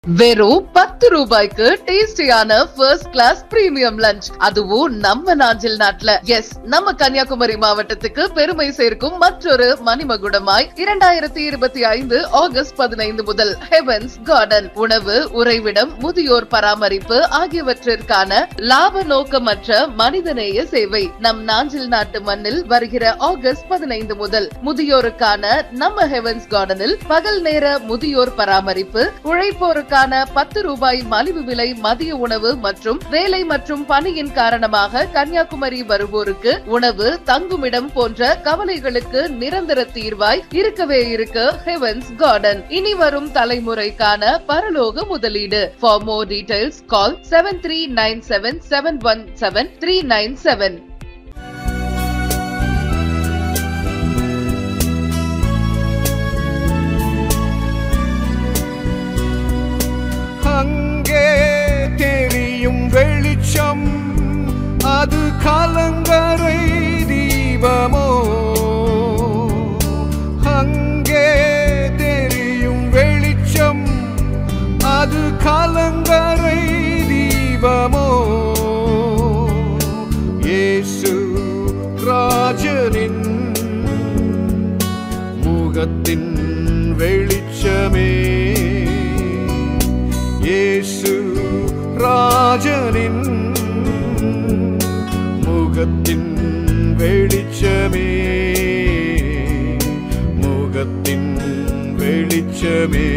வெறும் 10 ரூபாய்க்கு டேஸ்டியான ஃபர்ஸ்ட் கிளாஸ் பிரீமியம் லஞ்ச், அதுவும் நம்ம நாஞ்சில் நாட்டுல. எஸ், நம்ம கன்னியாகுமரி மாவட்டத்துக்கு பெருமை சேர்க்கும் மற்றொரு மணிமகுடமாய் 2025 ஆகஸ்ட் 15 முதல் ஹெவன்ஸ் கார்டன் உணவு, உறைவிடம், முதியோர் பராமரிப்பு ஆகியவற்றிற்கான லாப நோக்கமற்ற மனிதநேய சேவை. நம் நாஞ்சில் நாட்டு மண்ணில் வருகிற ஆகஸ்ட் 15 முதல் முதியோருக்கான நம்ம ஹெவன்ஸ் கார்டனில் பகல் நேர முதியோர் பராமரிப்பு, உழைப்போருக்கு 10 ரூபாய் மலிவு விலை மதிய உணவு மற்றும் வேலை மற்றும் பணியின் காரணமாக கன்னியாகுமரி வருவோருக்கு உணவு, தங்குமிடம் போன்ற கவலைகளுக்கு நிரந்தர தீர்வாய் இருக்கவே இருக்கு ஹெவன்ஸ் கார்டன். இனி வரும் தலைமுறைக்கான பரலோக முதலீடு. For more details, call 7397717397. அங்கே தெரியும் வெளிச்சம், அது கலங்கரை தீபமோ? அங்கே தெரியும் வெளிச்சம், அது கலங்கரை தீபமோ? இயேசு ராஜனின் முகத்தின் வெளிச்சமே, இயேசு ராஜனின் முகத்தின் வெளிச்சமே, முகத்தின் வெளிச்சமே.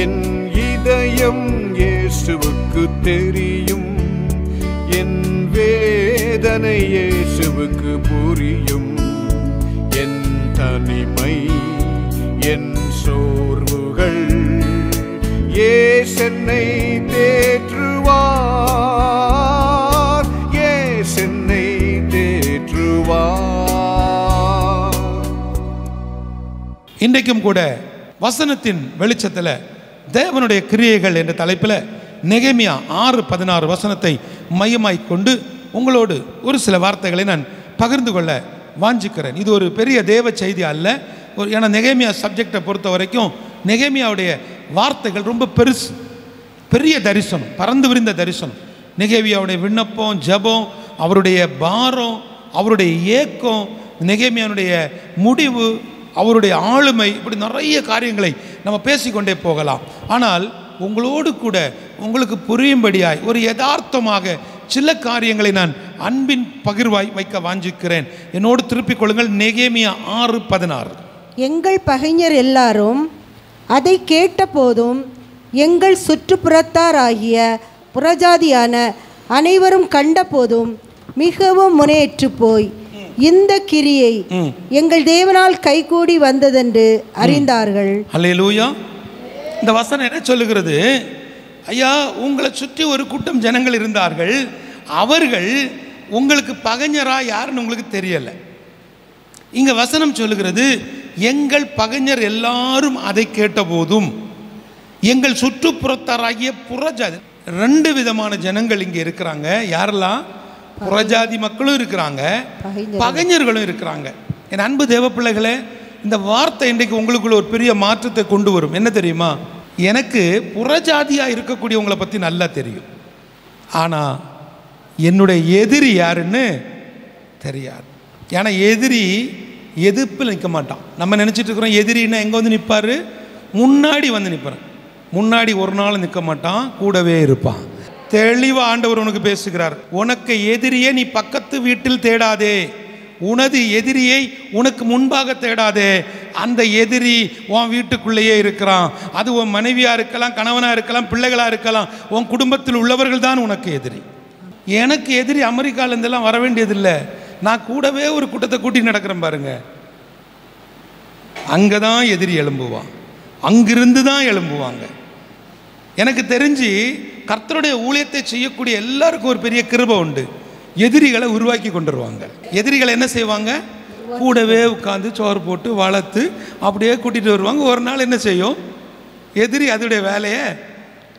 என் இதயம் இயேசுவுக்கு தெரியும், என் வேதனை இயேசுவுக்கு புரியும். என் தனிமை, என் சோர்வுகள் இயேசுவை தேற்றுவார், இயேசுவை தேற்றுவார். இன்றைக்கும் கூட வசனத்தின் வெளிச்சத்தில் தேவனுடைய கிரியைகள் என்ற தலைப்பில் நெகேமியா 6:16 வசனத்தை மையமாய் கொண்டு உங்களோடு ஒரு சில வார்த்தைகளை நான் பகிர்ந்து கொள்ள வாஞ்சிக்கிறேன். இது ஒரு பெரிய தேவ செய்தி அல்ல. ஏன்னா நெகேமியா சப்ஜெக்டை பொறுத்த வரைக்கும் நெகேமியாவுடைய வார்த்தைகள் ரொம்ப பெரிய தரிசனம், பறந்து விரிந்த தரிசனம். நெகேமியாவுடைய விண்ணப்பம், ஜெபம், அவருடைய பாரம், அவருடைய ஏக்கம், நெகேமியாவுடைய முடிவு, அவருடைய ஆளுமை, இப்படி நிறைய காரியங்களை நம்ம பேசிக்கொண்டே போகலாம். ஆனால் உங்களோடு கூட உங்களுக்கு புரியும்படியாய் ஒரு யதார்த்தமாக சில காரியங்களை நான் அன்பின் பகிர்வாய் வைக்க வாஞ்சிக்கிறேன். என்னோடு திருப்பிக் கொள்ளுங்கள். நெகேமியா 6:16. எங்கள் பகைஞர் எல்லாரும் அதை கேட்டபோதும் எங்கள் சுற்றுப்புறத்தாராகிய புறஜாதியான அனைவரும் கண்டபோதும் மிகவும் முன்னேற்று போய் இந்த கிரியை எங்கள் தேவனால் கைகூடி வந்ததென்று அறிந்தார்கள். அல்லேலூயா. இந்த வசனம் என்ன சொல்லுகிறது? ஐயா, உங்களை சுற்றி ஒரு கூட்டம் ஜனங்கள் இருந்தார்கள், அவர்கள் உங்களுக்கு பகைஞரா யாருன்னு உங்களுக்கு தெரியல. இங்க வசனம் சொல்லுகிறது, எங்கள் பகைஞர் எல்லாரும் அதை கேட்டபோதும் எங்கள் சுற்றுப்புறத்தாராகிய புறஜாதி. 2 விதமான ஜனங்கள் இங்கே இருக்கிறாங்க. யாரெல்லாம்? புறஜாதி மக்களும் இருக்கிறாங்க, பகைஞர்களும் இருக்கிறாங்க. என் அன்பு தேவ பிள்ளைகளே, இந்த வார்த்தை இன்றைக்கு உங்களுக்குள்ள ஒரு பெரிய மாற்றத்தை கொண்டு வரும். என்ன தெரியுமா? எனக்கு புறஜாதியாக இருக்கக்கூடியவங்களை பற்றி நல்லா தெரியும், ஆனால் என்னுடைய எதிரி யாருன்னு தெரியாது. ஏன்னா எதிரி எதிர்ப்பில் நிற்க மாட்டான். நம்ம நினச்சிட்டு இருக்கிறோம் எதிரின்னா எங்கே வந்து நிற்பார்? முன்னாடி வந்து நிற்பார். முன்னாடி ஒரு நாள் நிற்க மாட்டான், கூடவே இருப்பான். தெளிவாக ஆண்டவர் உனக்கு பேசுகிறார். உனக்கு எதிரியை நீ பக்கத்து வீட்டில் தேடாதே, உனது எதிரியை உனக்கு முன்பாக தேடாதே. அந்த எதிரி உன் வீட்டுக்குள்ளேயே இருக்கிறான். அது உன் மனைவியாக இருக்கலாம், கணவனாக இருக்கலாம், பிள்ளைகளாக இருக்கலாம். உன் குடும்பத்தில் உள்ளவர்கள் தான் உனக்கு எதிரி. எனக்கு எதிரி அமெரிக்காவிலேருந்தெல்லாம் வர வேண்டியதில்லை. நான் கூடவே ஒரு கூட்டத்தை கூட்டி நடக்கிறேன் பாருங்க. அங்கே தான் எதிரி எழும்புவான், அங்கிருந்து தான் எழும்புவாங்க. எனக்கு தெரிஞ்சு கர்த்தருடைய ஊழியத்தை செய்யக்கூடிய எல்லாருக்கும் ஒரு பெரிய கிருபை உண்டு. எதிரிகளை உருவாக்கி கொண்டுருவாங்க. எதிரிகளை என்ன செய்வாங்க? கூடவே உட்காந்து சோறு போட்டு வளர்த்து அப்படியே கூட்டிகிட்டு வருவாங்க. ஒரு நாள் என்ன செய்யும்? எதிரி அதோடைய வேலையை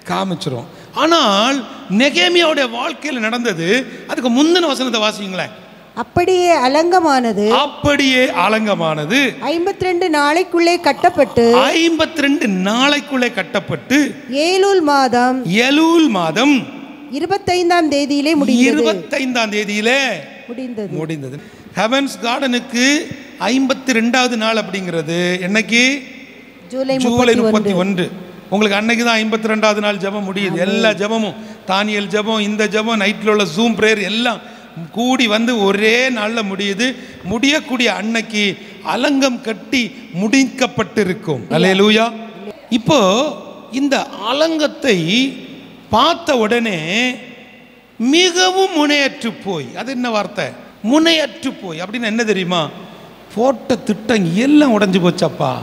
காமிச்சிரும். ஆனால் நெகேமியாவுடைய வாழ்க்கையில் நடந்தது. அதுக்கு முந்தின வசனத்தை வாசிங்களேன். அப்படியே அலங்கமானது 52 நாளைக்குள்ளே கட்டப்பட்டு 52 நாளைக்குள்ளே கட்டப்பட்டு ஏலூல் மாதம் 25ஆம் தேதியிலே முடிந்தது. ஹெவன்ஸ் கார்டனுக்கு 52வது நாள் அப்படிங்கிறது என்னைக்கு? ஜூலை 31. உங்களுக்கு அன்னைக்கு தான் 52வது நாள் ஜெபம் முடியுது. எல்லா ஜெபமும், தானியல் ஜெபம், இந்த ஜெபம், நைட்டில் உள்ள ஜூம் பிரேயர் எல்லாம் கூடி வந்து ஒரே நாளில் முடியுது. முடியக்கூடிய அன்னைக்கு அலங்கம் கட்டி முடிக்கப்பட்டிருக்கும். அல்லேலூயா. இப்போ இந்த அலங்கத்தை பார்த்த உடனே மிகவும் முனையற்று போய், அது என்ன வார்த்தை? முனையற்று போய் அப்படின்னு என்ன தெரியுமா? போட்ட திட்டம் எல்லாம் உடஞ்சி போச்சப்பா.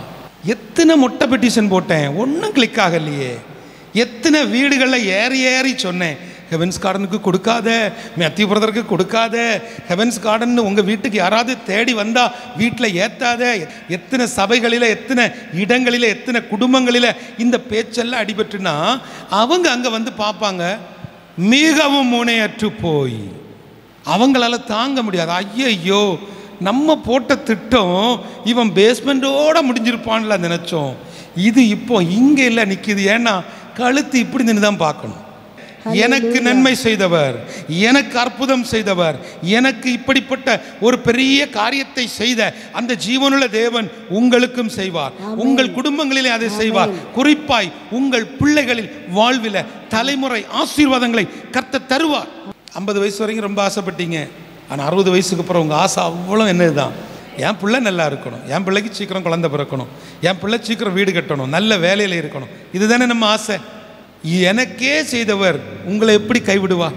எத்தனை மொட்டை பெட்டிஷன் போட்டேன், ஒன்றும் கிளிக் ஆகலையே. எத்தனை வீடுகளில் ஏறி சொன்னேன், ஹெவன்ஸ் கார்டனுக்கு கொடுக்காத, மேத்யூ பிரதருக்கு கொடுக்காத, ஹெவன்ஸ் கார்டன் உங்கள் வீட்டுக்கு யாராவது தேடி வந்தால் வீட்டில் ஏற்றாத. எத்தனை சபைகளில், எத்தனை இடங்களில், எத்தனை குடும்பங்களில் இந்த பேச்செல்லாம் அடிபட்டுனா அவங்க அங்கே வந்து பார்ப்பாங்க. மிகவும் முனையற்று போய் அவங்களால தாங்க முடியாது. ஐயையோ, நம்ம போட்ட திட்டம் இவன் பேஸ்மெண்ட்டோட முடிஞ்சிருப்பான்ல நினச்சோம். இது இப்போ இங்கே இல்லை நிற்கிது. ஏன்னா கழுத்து இப்படி நின்று தான் பார்க்கணும். எனக்கு நன்மை செய்தவர், எனக்கு அற்புதம் செய்தவர், எனக்கு இப்படிப்பட்ட ஒரு பெரிய காரியத்தை செய்த அந்த ஜீவனுள்ள தேவன் உங்களுக்கும் செய்வார். உங்கள் குடும்பங்களிலே அதை செய்வார். குறிப்பாய் உங்கள் பிள்ளைகளில் வாழ்வில் தலைமுறை ஆசீர்வாதங்களை கர்த்தர் தருவார். 50 வயசு வரைக்கும் ரொம்ப ஆசைப்பட்டீங்க. ஆனால் 60 வயசுக்கு அப்புறம் உங்கள் ஆசை அவ்வளோ என்னது தான், என் பிள்ளை நல்லா இருக்கணும், என் பிள்ளைக்கு சீக்கிரம் குழந்தை பிறக்கணும், என் பிள்ளை சீக்கிரம் வீடு கட்டணும், நல்ல வேலையில் இருக்கணும். இதுதானே நம்ம ஆசை. எனக்கே செய்தவர் உங்களை எப்படி கைவிடுவார்?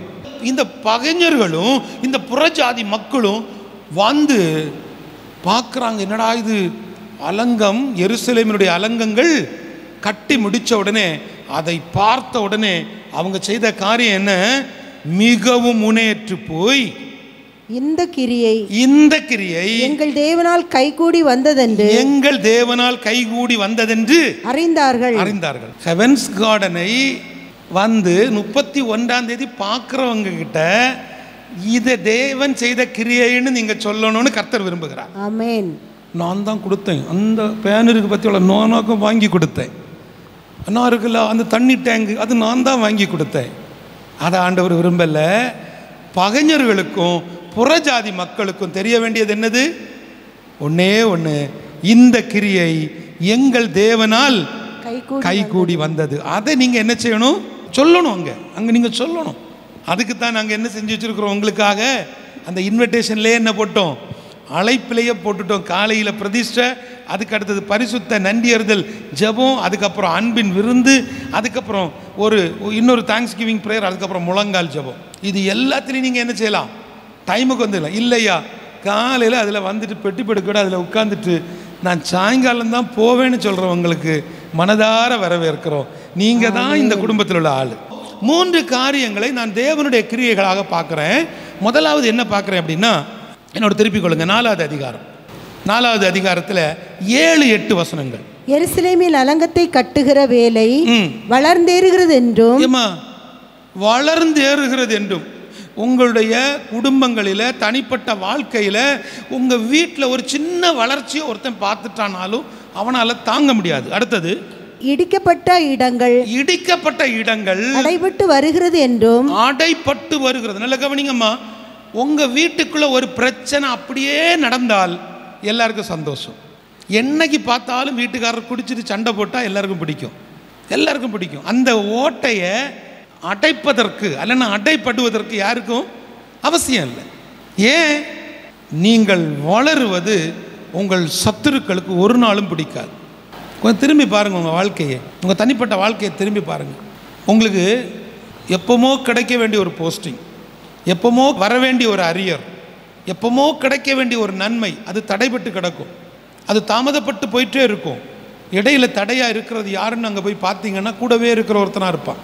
இந்த பகைஞர்களும் இந்த புறஜாதி மக்களும் வந்து பார்க்குறாங்க, என்னடா இது அலங்கம், எருசலேமினுடைய அலங்கங்கள் கட்டி முடித்த உடனே, அதை பார்த்த உடனே அவங்க செய்த காரியம் என்ன? மிகவும் முனையற்று போய் இந்த கிரியை எங்கள் தேவனால் கைகூடி வந்ததென்று அறிந்தார்கள். ஹெவன்ஸ் கார்டனை வந்து 31ஆம் தேதி பார்க்குறவங்க கிட்ட இதை தேவன் செய்த கிரியைன்னு நீங்க சொல்லணும்னு கர்த்தர் விரும்புகிறார். ஆமென். நான் தான் கொடுத்தேன், அந்த பேனருக்கு பற்றியுள்ள நோனாக்கும் வாங்கி கொடுத்தேன். அண்ணா இருக்குல்ல அந்த தண்ணி டேங்கு, அது நான் தான் வாங்கி கொடுத்தேன். அதை ஆண்டவர் விரும்பல. பகைஞர்களுக்கும் புறஜாதி மக்களுக்கும் தெரிய வேண்டியது என்னது? ஒன்னே ஒன்று, இந்த கிரியை எங்கள் தேவனால் கைகூடி வந்தது. அதை நீங்க என்ன செய்யணும்? சொல்லணும். அங்க நீங்க சொல்லணும். அதுக்கு தான் நாங்கள் என்ன செஞ்சு வச்சிருக்கிறோம் உங்களுக்காக. அந்த இன்விடேஷன்லேயே என்ன போட்டோம்? அழைப்பிலேயே போட்டுட்டோம். காலையில் பிரதிஷ்டை, அதுக்கு அடுத்தது பரிசுத்த நன்றியறுதல் ஜெபம், அதுக்கப்புறம் அன்பின் விருந்து, அதுக்கப்புறம் இன்னொரு தேங்க்ஸ் கிவிங் ப்ரேயர், அதுக்கப்புறம் முழங்கால் ஜெபம். இது எல்லாத்துலேயும் நீங்கள் என்ன செய்யலாம்? டைமுக்கு வந்துடலாம். இல்லையா காலையில் அதில் வந்துட்டு பெட்டி படுக்கூட அதில் உட்காந்துட்டு நான் சாயங்காலம் தான் போவேன்னு சொல்கிறவங்களுக்கு மனதார வரவேற்கிறோம். நீங்கள் தான் இந்த குடும்பத்தில் உள்ள ஆள். 3 காரியங்களை நான் தேவனுடைய கிரியைகளாக பார்க்குறேன். முதலாவது என்ன பார்க்குறேன் அப்படின்னா, என்னோட திருப்பிக் கொள்ளுங்க, 4வது அதிகாரம். 4வது அதிகாரத்தில் 7-8 வசனங்கள். எருசலேமில் அலங்கத்தை கட்டுகிற வேலை வளர்ந்தேறுகிறது என்றும் உங்களுடைய குடும்பங்களில், தனிப்பட்ட வாழ்க்கையில், உங்கள் வீட்டில் ஒரு சின்ன வளர்ச்சியை ஒருத்தன் பார்த்துட்டானாலும் அவனால் தாங்க முடியாது. அடுத்தது, இடிக்கப்பட்ட இடங்கள் அடைபட்டு வருகிறது என்றும். நல்ல கவனிங்கம்மா. உங்கள் வீட்டுக்குள்ள ஒரு பிரச்சனை அப்படியே நடந்தால் எல்லாருக்கும் சந்தோஷம். என்னைக்கு பார்த்தாலும் வீட்டுக்காரர் குடிச்சிட்டு சண்டை போட்டால் எல்லாருக்கும் பிடிக்கும். அந்த ஓட்டையை அடைப்பதற்கு அல்லனா அடைப்படுவதற்கு யாருக்கும் அவசியம் இல்லை. ஏன்? நீங்கள் வளருவது உங்கள் சத்துருக்களுக்கு ஒரு நாளும் பிடிக்காது. கொஞ்சம் திரும்பி பாருங்கள் உங்கள் வாழ்க்கையை, உங்கள் தனிப்பட்ட வாழ்க்கையை திரும்பி பாருங்கள். உங்களுக்கு எப்போமோ கிடைக்க வேண்டிய ஒரு போஸ்டிங், எப்போமோ வர வேண்டிய ஒரு அரியர், எப்போமோ கிடைக்க வேண்டிய ஒரு நன்மை, அது தடைபட்டு கிடக்கும். அது தாமதப்பட்டு போயிட்டே இருக்கும். இடையில தடையாக இருக்கிறது யாருன்னு அங்கே போய் பார்த்தீங்கன்னா கூடவே இருக்கிற ஒருத்தனாக இருப்பான்,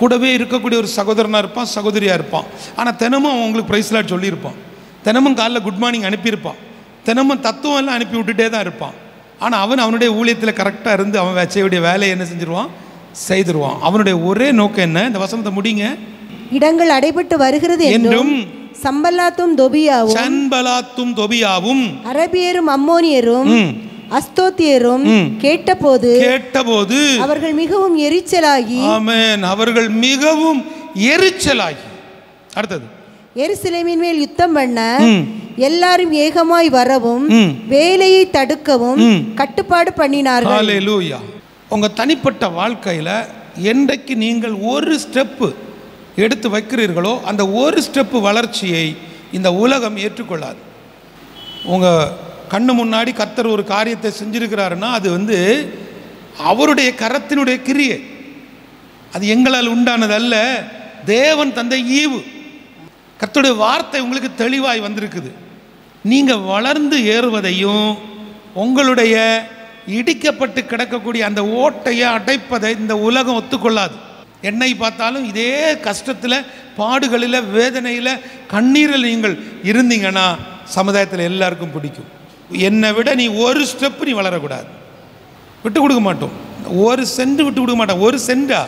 கூடவே இருக்கக்கூடிய ஒரு சகோதரனாக இருப்பான், சகோதரியாக இருப்பான். ஆனால் தினமும் அவன் உங்களுக்கு ப்ரைஸ்லாட் சொல்லியிருப்பான், தினமும் காலைல குட் மார்னிங் அனுப்பியிருப்பான், தினமும் தத்துவம் எல்லாம் அனுப்பி விட்டுட்டே தான் இருப்பான். ஆனால் அவனுடைய ஊழியத்தில் கரெக்டாக இருந்து அவன் செய்யக்கூடிய வேலையை என்ன செஞ்சிருவான்? செய்திருவான். அவனுடைய ஒரே நோக்கம் என்ன? இந்த வசனத்தை முடிங்க. இடங்கள் அடைபட்டு வருகிறது என்றும் சம்பல்லாத்தும் தொபியாவும் சன்பலாத்தும் தொபியாவும் அரபியரும் அம்மோனியரும் அஸ்தோத்தியரும் கேட்டபோது அவர்கள் மிகவும் எரிச்சலாகி ஆமென் அவர்கள் மிகவும் எரிச்சலாகி அடுத்தது எருசலேமின் மேல் யுத்தம் பண்ண எல்லாரும் ஏகமாய் வரவும் வேலையை தடுக்கவும் கட்டுப்பாடு பண்ணினார்கள். ஹல்லேலூயா. உங்க தனிப்பட்ட வாழ்க்கையில என்றைக்கு நீங்கள் ஒரு ஸ்டெப் எடுத்து வைக்கிறீர்களோ அந்த ஒரு ஸ்டெப் வளர்ச்சியை இந்த உலகம் ஏற்றுக்கொள்ளாது. உங்க கண்ணு முன்னாடி கர்த்தர் ஒரு காரியத்தை செஞ்சிருக்கிறாருன்னா அது அவருடைய கரத்தினுடைய கிரியை, அது எங்களால் உண்டானது அல்ல, தேவன் தந்த ஈவு. கர்த்தருடைய வார்த்தை உங்களுக்கு தெளிவாய் வந்திருக்குது. நீங்கள் வளர்ந்து ஏறுவதையும் உங்களுடைய இடிக்கப்பட்டு கிடக்கக்கூடிய அந்த ஓட்டையை அடைப்பதை இந்த உலகம் ஒத்துக்கொள்ளாது. என்னை பார்த்தாலும் இதே கஷ்டத்தில், பாடுகளில், வேதனையில், கண்ணீரில் நீங்கள் இருந்தீங்கன்னா சமுதாயத்தில் எல்லாருக்கும் பிடிக்கும். என்னை விட நீ ஒரு ஸ்டெப் நீ வளரக்கூடாது, விட்டு கொடுக்க மாட்டோம். ஒரு சென்ட் விட்டு கொடுக்க மாட்டோம். ஒரு சென்டா,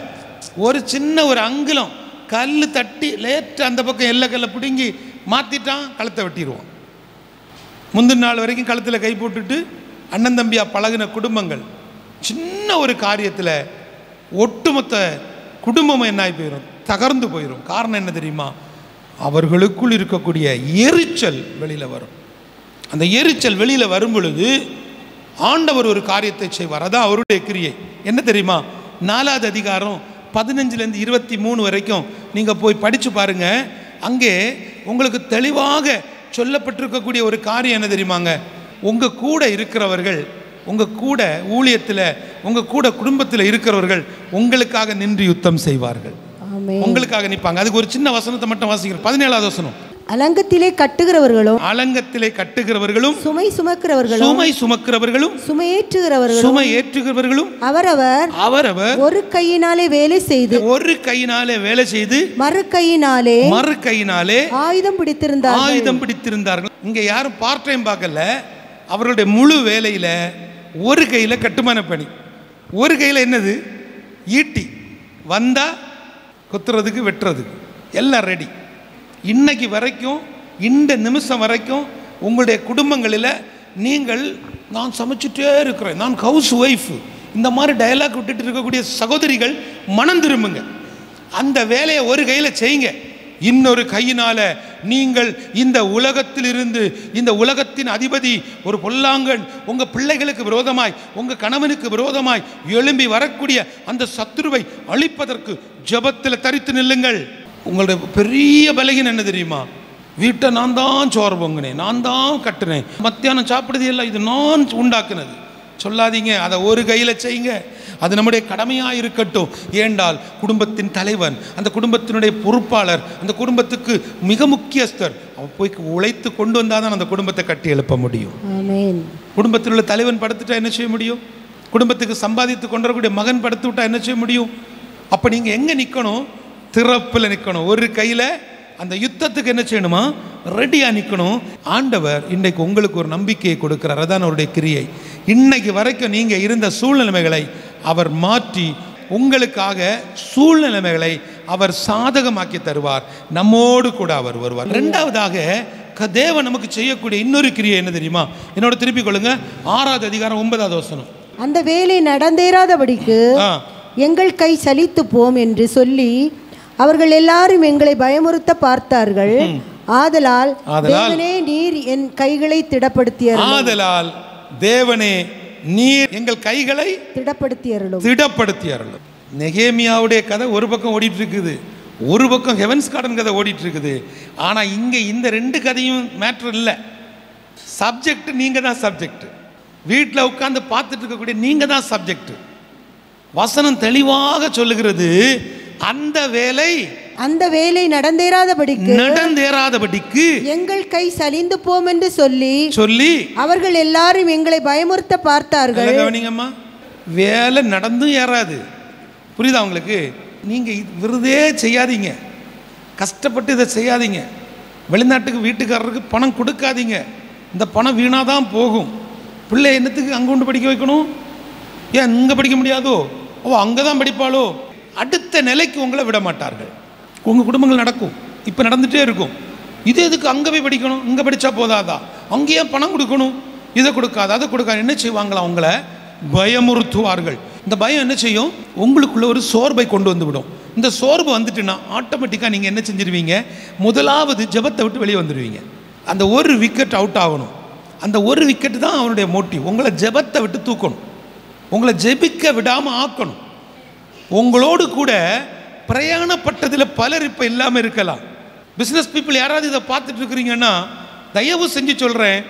ஒரு சின்ன ஒரு அங்குலம் கல் தட்டி லேட்டு அந்த பக்கம் எல்லை கல்லை பிடுங்கி மாற்றிட்டான், கழுத்தை வெட்டிடுவோம். முந்தின நாள் வரைக்கும் கழுத்தில் கை போட்டுட்டு அண்ணன் தம்பியா பழகின குடும்பங்கள் சின்ன ஒரு காரியத்தில் ஒட்டுமொத்த குடும்பமும் என்ன ஆகி போயிடும், தகர்ந்து போயிடும். காரணம் என்ன தெரியுமா? அவர்களுக்குள் இருக்கக்கூடிய எரிச்சல் வெளியில் வரும். அந்த எரிச்சல் வெளியில் வரும் பொழுது ஆண்டவர் ஒரு காரியத்தை செய்வார். அதான் அவருடைய கிரியை. என்ன தெரியுமா? 4வது அதிகாரம் 15லேருந்து 23 வரைக்கும் நீங்கள் போய் படித்து பாருங்கள். அங்கே உங்களுக்கு தெளிவாக சொல்லப்பட்டிருக்கக்கூடிய ஒரு காரியம் என்ன தெரியுமாங்க? உங்கள் கூட இருக்கிறவர்கள், உங்கள் கூட ஊழியத்தில், உங்கள் கூட குடும்பத்தில் இருக்கிறவர்கள் உங்களுக்காக நின்று யுத்தம் செய்வார்கள், உங்களுக்காக நிற்பாங்க. அதுக்கு ஒரு சின்ன வசனத்தை மட்டும் வாசிக்கிறேன். 17வது வசனம். அலங்கத்திலே கட்டுகிறவர்களும் சுமை சுமக்கிறவர்களும் சுமையேற்றுகிறவர்களும் அவரவர் ஒரு கையினாலே வேலை செய்து மறு கையினாலே ஆயுதம் பிடித்திருந்தார்கள். இங்க யாரும் பார்ட் டைம் பார்க்கல. அவர்களுடைய முழு வேலையில ஒரு கையில கட்டுமான பணி, ஒரு கையில என்னது, ஈட்டி, வந்தா குத்துறதுக்கு வெட்டுறதுக்கு எல்லாம் ரெடி. இன்னைக்கு வரைக்கும், இந்த நிமிஷம் வரைக்கும் உங்களுடைய குடும்பங்களில் நீங்கள் நான் சமைச்சிட்டே இருக்கிறேன், நான் ஹவுஸ் ஒய்ஃப், இந்த மாதிரி டயலாக் விட்டுட்டு இருக்கக்கூடிய சகோதரிகள் மனம் திரும்புங்க. அந்த வேலையை ஒரு கையில் செய்யுங்க, இன்னொரு கையினால நீங்கள் இந்த உலகத்திலிருந்து, இந்த உலகத்தின் அதிபதி ஒரு பொல்லாங்கன் உங்கள் பிள்ளைகளுக்கு விரோதமாய், உங்கள் கணவனுக்கு விரோதமாய் எழும்பி வரக்கூடிய அந்த சத்துருவை அழிப்பதற்கு ஜெபத்தில் தரித்து நில்லுங்கள். உங்களுடைய பெரிய பலகீனம் என்ன தெரியுமா? வீட்டை நான் தான் சோறு பொங்கினேன், நான் தான் கட்டினேன், மத்தியானம் சாப்பிடுறது எல்லாம் இது நான் உண்டாக்குனது சொல்லாதீங்க. அதை ஒரு கையில் செய்யுங்க. அது நம்முடைய கடமையாக இருக்கட்டும். ஏண்டால் குடும்பத்தின் தலைவன், அந்த குடும்பத்தினுடைய பொறுப்பாளர், அந்த குடும்பத்துக்கு மிக முக்கியஸ்தர், அவன் போய் உழைத்து கொண்டு வந்தால் தான் அந்த குடும்பத்தை கட்டி எழுப்ப முடியும். குடும்பத்தில் உள்ள தலைவன் படுத்துட்டா என்ன செய்ய முடியும்? குடும்பத்துக்கு சம்பாதித்து கொண்டு வரக்கூடிய மகன் படுத்து விட்டா என்ன செய்ய முடியும்? அப்போ நீங்கள் எங்கே நிற்கணும்? திறப்பில் நிற்கணும். ஒரு கையில் அந்த யுத்தத்துக்கு என்ன செய்யணுமா? ரெடியாக நிற்கணும். ஆண்டவர் இன்றைக்கு உங்களுக்கு ஒரு நம்பிக்கையை கொடுக்கிறார். அதான் அவருடைய கிரியை. இன்னைக்கு வரைக்கும் நீங்கள் இருந்த சூழ்நிலைமைகளை அவர் மாற்றி உங்களுக்காக சூழ்நிலைமைகளை அவர் சாதகமாக்கி தருவார். நம்மோடு கூட அவர் வருவார். ரெண்டாவதாக தேவன் நமக்கு செய்யக்கூடிய இன்னொரு கிரியை என்ன தெரியுமா? என்னோட திருப்பிக் கொள்ளுங்க. 6வது அதிகாரம் 9வது வசனம். அந்த வேலை நடந்தேறாதபடிக்கு எங்கள் கை சலித்து போம் என்று சொல்லி அவர்கள் எல்லாரும் எங்களை பயமுறுத்த பார்த்தார்கள். ஆதலால் தேவனே நீர் என் கைகளை திடப்படுத்தியருளும். ஆதலால் தேவனே நீர் எங்கள் கைகளை திடப்படுத்தியருளும். நெகேமியாவுடைய கதை ஒரு பக்கம் ஓடிட்டு இருக்குது, ஒரு பக்கம் ஹெவன்ஸ் கார்டன் கதை ஓடிட்டு இருக்குது. ஆனா இங்க இந்த ரெண்டு கதையும் மேட்டர் இல்லை. சப்ஜெக்ட் நீங்க தான் சப்ஜெக்ட். வீட்டில் உட்கார்ந்து பார்த்துட்டு இருக்கக்கூடிய நீங்க தான் சப்ஜெக்ட். வசனம் தெளிவாக சொல்லுகிறது, அந்த வேலை நடந்தேறாதபடிக்கு எங்கள் கை சலிந்து போம் என்று சொல்லி அவர்கள் எல்லாரும் எங்களை பயமுறுத்த பார்த்தார்கள். கவனிங்கம்மா, வேலை நடந்தும் ஏறாது. புரியுதா உங்களுக்கு? நீங்க விருதே செய்யாதீங்க, கஷ்டப்பட்டு இதை செய்யாதீங்க. வெளிநாட்டுக்கு வீட்டுக்காரருக்கு பணம் கொடுக்காதீங்க. இந்த பணம் வீணாதான் போகும். பிள்ளை என்னத்துக்கு அங்கே கொண்டு படிக்க வைக்கணும்? ஏன் இங்கே படிக்க முடியாதோ? ஓ அங்கே தான் படிப்பாளோ? அடுத்த நிலைக்கு உங்களை விட மாட்டார்கள். உங்கள் குடும்பங்கள் நடக்கும், இப்போ நடந்துகிட்டே இருக்கும். இது எதுக்கு அங்கே போய் படிக்கணும், இங்கே படித்தா போதாதா, அங்கேயே பணம் கொடுக்கணும், இதை கொடுக்காது அதை கொடுக்காது. என்ன செய்வாங்களா, அவங்கள பயமுறுத்துவார்கள். இந்த பயம் என்ன செய்யும், உங்களுக்குள்ள ஒரு சோர்வை கொண்டு வந்து விடும். இந்த சோர்வு வந்துட்டுன்னா ஆட்டோமேட்டிக்காக நீங்கள் என்ன செஞ்சிருவீங்க, முதலாவது ஜெபத்தை விட்டு வெளியே வந்துடுவீங்க. அந்த ஒரு விக்கெட் அவுட் ஆகணும். அந்த ஒரு விக்கெட்டு தான் அவனுடைய மோட்டிவ். உங்களை ஜெபத்தை விட்டு தூக்கணும், உங்களை ஜெபிக்க விடாமல் ஆக்கணும். உங்களோடு கூட பிரயாணப்பட்டதில் பலர் இப்போ இல்லாமல் இருக்கலாம். பிஸ்னஸ் பீப்புள் யாராவது இதை பார்த்துட்டு இருக்கிறீங்கன்னா தயவு செஞ்சு சொல்கிறேன்,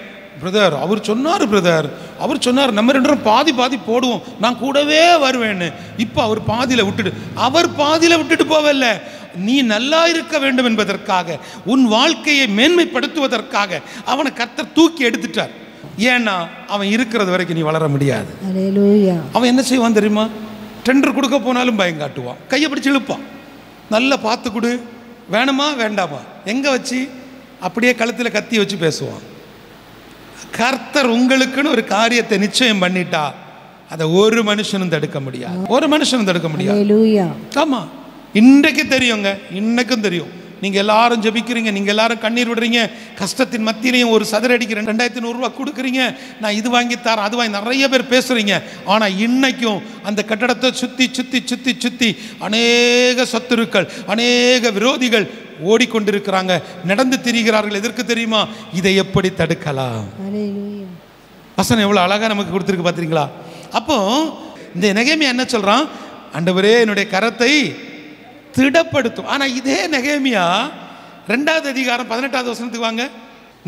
பிரதர் அவர் சொன்னார், பிரதர் அவர் சொன்னார், நம்ம 2 பேரும் பாதி பாதி போடுவோம், நான் கூடவே வருவேன்னு. இப்போ அவர் பாதியில் விட்டுட்டு, அவர் பாதியில் விட்டுட்டு போவல்ல, நீ நல்லா இருக்க வேண்டும் என்பதற்காக, உன் வாழ்க்கையை மேன்மைப்படுத்துவதற்காக அவனை கர்த்தர் தூக்கி எடுத்துட்டார். ஏன்னா அவன் இருக்கிறது வரைக்கும் நீ வளர முடியாது. அவன் என்ன செய்வான் தெரியுமா, டெண்டர் கொடுக்க போனாலும் பயம் காட்டுவான், கையை பிடிச்சி இழுப்பான், நல்லா பார்த்து கொடு, வேணுமா வேண்டாமா, எங்கே வச்சு அப்படியே கழுத்தில் கத்தி வச்சு பேசுவான். கர்த்தர் உங்களுக்குன்னு ஒரு காரியத்தை நிச்சயம் பண்ணிட்டா அதை ஒரு மனுஷனும் தடுக்க முடியாது, ஒரு மனுஷனும் தடுக்க முடியாது. ஆமா, இன்றைக்கு தெரியுங்க, இன்னைக்கும் தெரியும். நீங்கள் எல்லாரும் ஜெபிக்கிறீங்க, நீங்கள் எல்லாரும் கண்ணீர் விடுறீங்க, கஷ்டத்தின் மத்தியிலையும் ஒரு சதுரடிக்கு 2100 ரூபா கொடுக்குறீங்க, நான் இது வாங்கி தரேன் அது வாங்கி, நிறைய பேர் பேசுகிறீங்க. ஆனால் இன்னைக்கும் அந்த கட்டடத்தை சுற்றி சுற்றி சுற்றி சுற்றி அநேக சத்துருக்கள், அநேக விரோதிகள் ஓடிக்கொண்டிருக்கிறாங்க, நடந்து திரிகிறார்கள். எதற்கு தெரியுமா, இதை எப்படி தடுக்கலாம்? வசனம் எவ்வளோ அழகாக நமக்கு கொடுத்துருக்கு பார்த்தீங்களா? அப்போ இந்த நெகேமியா என்ன சொல்கிறான், ஆண்டவரே என்னுடைய கரத்தை திடப்படுத்தும். ஆனால் இதே நெகேமியா 2வது அதிகாரம் 18வது வசனத்துக்கு வாங்க.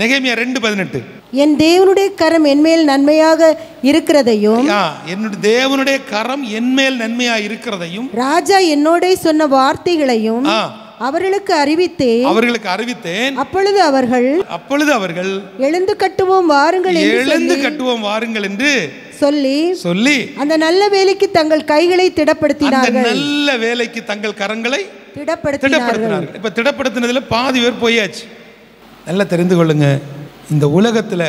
நெகேமியா 2:18. என் தேவனுடைய கரம் என்மேல் நன்மையாக இருக்கிறதையும், என்னுடைய தேவனுடைய கரம் என்மேல் நன்மையாக இருக்கிறதையும், ராஜா என்னோட சொன்ன வார்த்தைகளையும் அவர்களுக்கு அறிவித்தேன். அப்பொழுது அவர்கள் எழுந்து கட்டுவோம் வாருங்கள் என்று சொல்லி அந்த நல்ல வேலைக்கு தங்கள் கைகளை திடப்படுத்தினார்கள். நல்ல வேலைக்கு தங்கள் கரங்களை திடப்படுத்தினார்கள். இப்ப திடப்படுத்தினதுல பாதி பேர் போயாச்சு. நல்லா தெரிந்து கொள்ளுங்க, இந்த உலகத்துல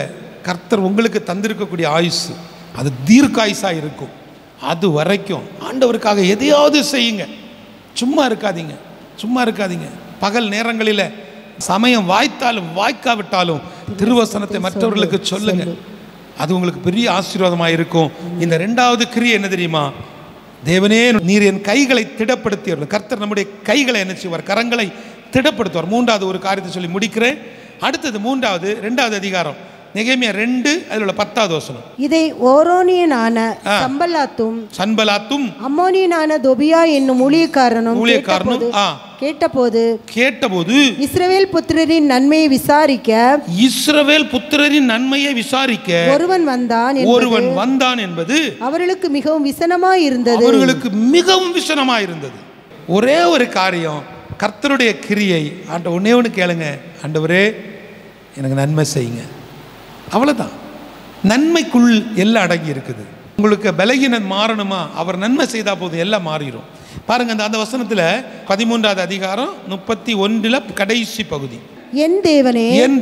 கர்த்தர் உங்களுக்கு தந்திருக்கக்கூடிய ஆயுசு அது தீர்க்காயுசா இருக்கும். அது வரைக்கும் ஆண்டவருக்காக எதையாவது செய்யுங்க, சும்மா இருக்காதீங்க. பகல் நேரங்களில் சமயம் வாய்த்தாலும் வாய்க்காவிட்டாலும் திருவசனத்தை மற்றவர்களுக்கு சொல்லுங்க, அது உங்களுக்கு பெரிய ஆசீர்வாதமாக இருக்கும். இந்த 2வது கிரியை என்ன தெரியுமா, தேவனே நீர் என் கைகளை திடப்படுத்தி, கர்த்தர் நம்முடைய கைகளை என்ன செய்வார், கரங்களை திடப்படுத்துவார். 3வது ஒரு காரியத்தை சொல்லி முடிக்கிறேன். அடுத்தது 2வது அதிகாரம் நெகேமியா 2 அதில் உள்ள 10வது வசனம். இதை ஓரோனியனான சன்பலாத்தும் அம்மோனியனான தொபியா என்னும் ஊழியக்காரனும் கேட்டபோது இஸ்ரவேல் புத்திரரின் நன்மையை விசாரிக்க ஒருவன் வந்தான் என்பது அவர்களுக்கு மிகவும் விசனமாய் இருந்தது. ஒரே ஒரு காரியம், கர்த்தருடைய கிரியை. ஒன்னே ஒன்று கேளுங்க, ஆண்டவரே எனக்கு நன்மை செய்யுங்க, அவ்வளவுதான். நன்மைக்குள் எல்லாம் அடங்கி இருக்குது. உங்களுக்கு பலகீனம் மாறணுமா, அவர் நன்மை செய்தா போதும், எல்லாம் மாறிடும். பாருங்க, அந்த வசனத்துல 13வது அதிகாரம் 31 கடைசி பகுதி. என்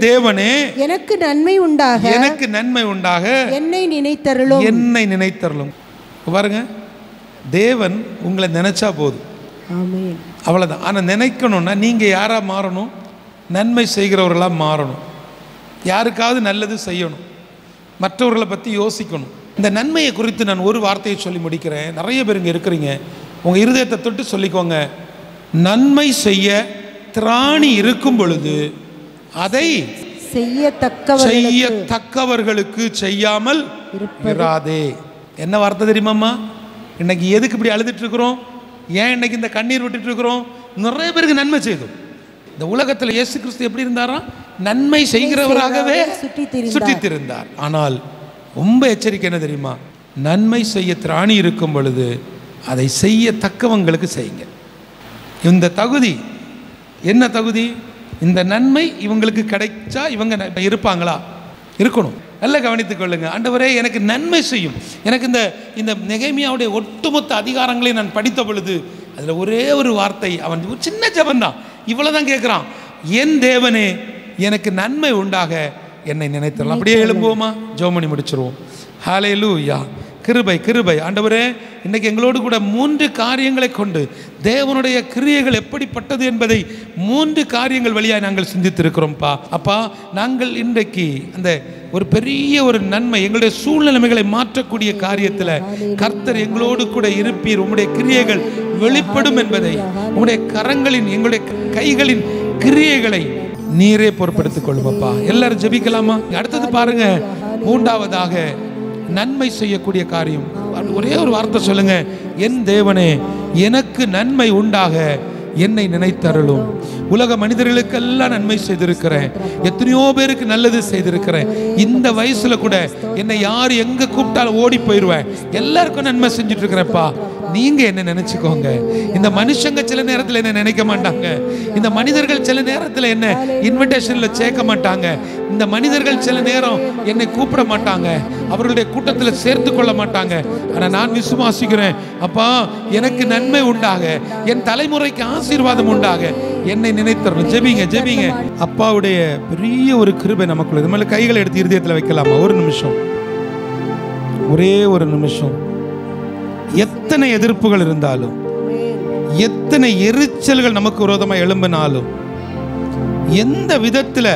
தேவனே எனக்கு நன்மை உண்டாக என்னை நினைத்தருளும். பாருங்க, தேவன் உங்களை நினைச்சா போதும், அவ்வளவுதான். ஆனா நினைக்கணும்னா நீங்க யாரா மாறணும், நன்மை செய்கிறவர்களா மாறணும். யாருக்காவது நல்லது செய்யணும், மற்றவர்களை பற்றி யோசிக்கணும். இந்த நன்மையை குறித்து நான் ஒரு வார்த்தையை சொல்லி முடிக்கிறேன். நிறைய பேர் இங்கே இருக்கிறீங்க, உங்கள் இருதயத்தை தொட்டு சொல்லிக்கோங்க, நன்மை செய்ய திராணி இருக்கும் பொழுது அதை செய்யத்தக்கவர்களுக்கு செய்யாமல் இராதே. என்ன வார்த்தை தெரியுமாம்மா? இன்னைக்கு எதுக்கு இப்படி அழுதுட்டு இருக்கிறோம், ஏன் இன்னைக்கு இந்த கண்ணீர் விட்டுட்டு இருக்கிறோம்? நிறைய பேருக்கு நன்மை செய்தோம். இந்த உலகத்தில் இயேசு கிறிஸ்து எப்படி இருந்தாரா, நன்மை செய்கிறவராகவே சுற்றி திரிந்தார். ஆனால் ரொம்ப எச்சரிக்கை என்ன தெரியுமா, நன்மை செய்ய திராணி இருக்கும் பொழுது அதை செய்யத்தக்கவங்களுக்கு செய்யுங்க. இந்த தகுதி என்ன தகுதி? இந்த நன்மை இவங்களுக்கு கிடைச்சா இவங்க இருப்பாங்களா? இருக்கணும். நல்ல கவனித்துக் கொள்ளுங்க. ஆண்டவரே எனக்கு நன்மை செய்யும். எனக்கு இந்த நெகேமியாவுடைய ஒட்டுமொத்த அதிகாரங்களை நான் படித்த பொழுது அதில் ஒரே ஒரு வார்த்தை, அவன் ஒரு சின்ன ஜெபந்தான், இவ்வளவுதான் கேட்குறான், என் தேவனே எனக்கு நன்மை உண்டாக என்னை நினைத்தரலாம். அப்படியே எழும்புவோமா, ஜெபம் பண்ணி முடிச்சிருவோம். ஹல்லேலூயா. கிருபை கிருபை. ஆண்டவரே, இன்னைக்கு எங்களோடு கூட 3 காரியங்களை கொண்டு தேவனுடைய கிரியைகள் எப்படிப்பட்டது என்பதை 3 காரியங்கள் வழியாக நாங்கள் சிந்தித்திருக்கிறோம்ப்பா. அப்பா, நாங்கள் இன்றைக்கு அந்த ஒரு பெரிய ஒரு நன்மை, எங்களுடைய சூழ்நிலைமைகளை மாற்றக்கூடிய காரியத்தில் கர்த்தர் எங்களோடு கூட இருப்பீர், உம்முடைய கிரியைகள் வெளிப்படும் என்பதை, உம்முடைய கரங்களின் எங்களுடைய கைகளின் கிரியைகளை நீரே பொறுப்படுத்திக் கொள்ளுமப்பா. எல்லாரும் ஜெபிக்கலாமா? அடுத்தது பாருங்க, 3ஆவதாக நன்மை செய்யக்கூடிய காரியம். ஒரே ஒரு வார்த்தை சொல்லுங்க, என் தேவனே எனக்கு நன்மை உண்டாக என்னை நினைத்தருளும். உலக மனிதர்களுக்கெல்லாம் நன்மை செய்திருக்கிறேன், எத்தனையோ பேருக்கு நல்லது செய்திருக்கிறேன். இந்த வயசுல கூட என்னை யார் எங்க கூப்பிட்டாலும் ஓடி போயிடுவேன். எல்லாருக்கும் நன்மை செஞ்சுட்டு இருக்கிறேன்ப்பா. நீங்க என்ன நினைச்சுக்கோங்க. இந்த மனுஷங்க சில நேரத்தில் என்ன நினைக்க மாட்டாங்க. இந்த மனிதர்கள் சில நேரத்தில் என்ன இன்விடேஷன்ல சேர்க்க மாட்டாங்க. இந்த மனிதர்கள் சில நேரம் என்னை கூப்பிட மாட்டாங்க, அவர்களுடைய கூட்டத்தில் சேர்த்து கொள்ள மாட்டாங்க. ஆனா நான் விசுவாசிக்கிறேன், அப்பா எனக்கு நன்மை உண்டாக, என் தலைமுறைக்கு ஆசீர்வாதம் உண்டாக என்னை நினைத்தரணும். ஜெபிங்க ஜெபிங்க. அப்பாவுடைய பெரிய ஒரு கிருபை நமக்குள்ள. இது மேல கைகளை எடுத்து இருதயத்தில் வைக்கலாமா? ஒரு நிமிஷம், ஒரே ஒரு நிமிஷம். எத்தனை எதிர்ப்புகள் இருந்தாலும், எத்தனை எரிச்சல்கள் நமக்கு விரோதமாக எழும்பினாலும், எந்த விதத்தில்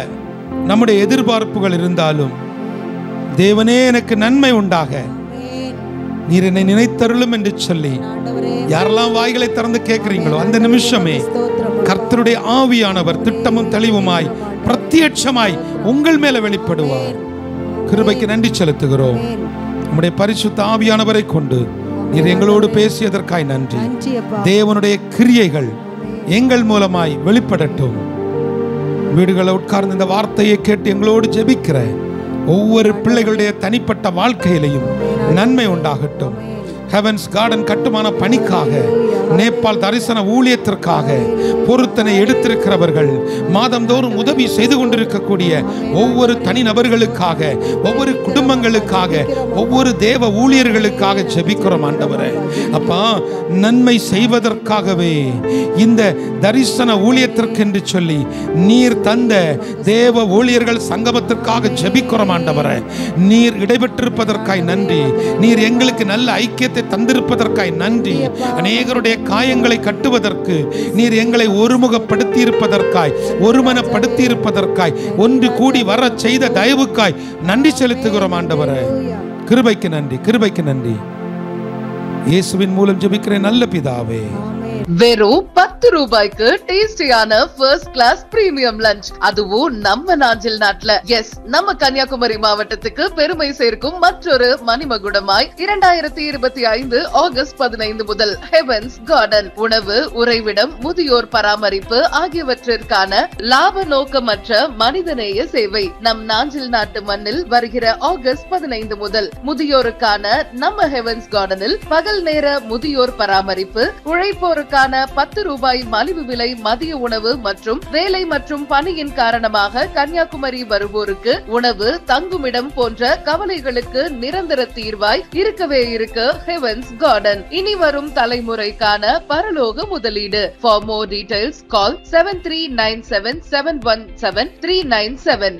நம்முடைய எதிர்பார்ப்புகள் இருந்தாலும், தேவனே எனக்கு நன்மை உண்டாக நீர் என்னை நினைத்தருளும் என்று சொல்லி யாரெல்லாம் வாய்களை திறந்து கேட்கிறீங்களோ அந்த நிமிஷமே கர்த்தருடைய ஆவியானவர் திட்டமும் தெளிவுமாய் பிரத்யட்சமாய் உங்கள் மேல வெளிப்படுவார். கிருபைக்கு நன்றி செலுத்துகிறோம். நம்முடைய பரிசுத்த ஆவியானவரை கொண்டு நீர் எங்களோடு பேசியதற்காய் நன்றி. தேவனுடைய கிரியைகள் எங்கள் மூலமாய் வெளிப்படட்டும். வீடுகளை உட்கார்ந்து இந்த வார்த்தையை கேட்டு எங்களோடு ஜெபிக்கிற ஒவ்வொரு பிள்ளைகளுடைய தனிப்பட்ட வாழ்க்கையிலையும் நன்மை உண்டாகட்டும். ஹெவன்ஸ் கார்டன் கட்டுமான பணிக்காக, நேபாள் தரிசன ஊழியத்திற்காக பொருத்தனை எடுத்திருக்கிறவர்கள், மாதந்தோறும் உதவி செய்து கொண்டிருக்கக்கூடிய ஒவ்வொரு தனிநபர்களுக்காக, ஒவ்வொரு குடும்பங்களுக்காக, ஒவ்வொரு தேவ ஊழியர்களுக்காக ஜெபிக்கிறோம் ஆண்டவரே. அப்பா, நன்மை செய்வதற்காகவே இந்த தரிசன ஊழியத்திற்கு என்று சொல்லி நீர் தந்த தேவ ஊழியர்கள் சங்கமத்திற்காக ஜெபிக்கிறோம் ஆண்டவரே. நீர் இடைபெற்றிருப்பதற்காய் நன்றி. நீர் எங்களுக்கு நல்ல ஐக்கியத்தை தந்திருப்பதற்காய் நன்றி. அநேகருடைய காயங்களை கட்டுவதற்கு நீர் எங்களை ஒருமுகப்படுத்தி இருப்பதற்காய், ஒருமனப்படுத்தி இருப்பதற்காய், ஒன்று கூடி வர செய்த தயவுக்காய் நன்றி செலுத்துகிறோம் ஆண்டவரே. கிருபைக்கு நன்றி, கிருபைக்கு நன்றி. இயேசுவின் மூலம் ஜெபிக்கிறேன் நல்ல பிதாவே. வெறும் 10 ரூபாய்க்கு டேஸ்டியான ஃபர்ஸ்ட் கிளாஸ் பிரீமியம் லஞ்ச், அதுவும் நம்ம நாஞ்சில் நாட்டுல. எஸ், நம்ம கன்னியாகுமரி மாவட்டத்துக்கு பெருமை சேர்க்கும் மற்றொரு மணிமகுடமாய் 2025 ஆகஸ்ட் 15 முதல் ஹெவன்ஸ் கார்டன் உணவு, உறைவிடம், முதியோர் பராமரிப்பு ஆகியவற்றிற்கான லாப நோக்கமற்ற மனிதநேய சேவை நம் நாஞ்சில் நாட்டு மண்ணில் வருகிற ஆகஸ்ட் 15 முதல் முதியோருக்கான நம்ம ஹெவன்ஸ் கார்டனில் பகல் நேர முதியோர் பராமரிப்பு, உழைப்போருக்கு 10 ரூபாய் மலிவு விலை மதிய உணவு மற்றும் வேலை மற்றும் பணியின் காரணமாக கன்னியாகுமரி வருவோருக்கு உணவு, தங்குமிடம் போன்ற கவலைகளுக்கு நிரந்தர தீர்வாய் இருக்கவே இருக்கு ஹெவன்ஸ் கார்டன். இனி வரும் தலைமுறைக்கான பரலோக முதலீடு. For more details call 7397717397.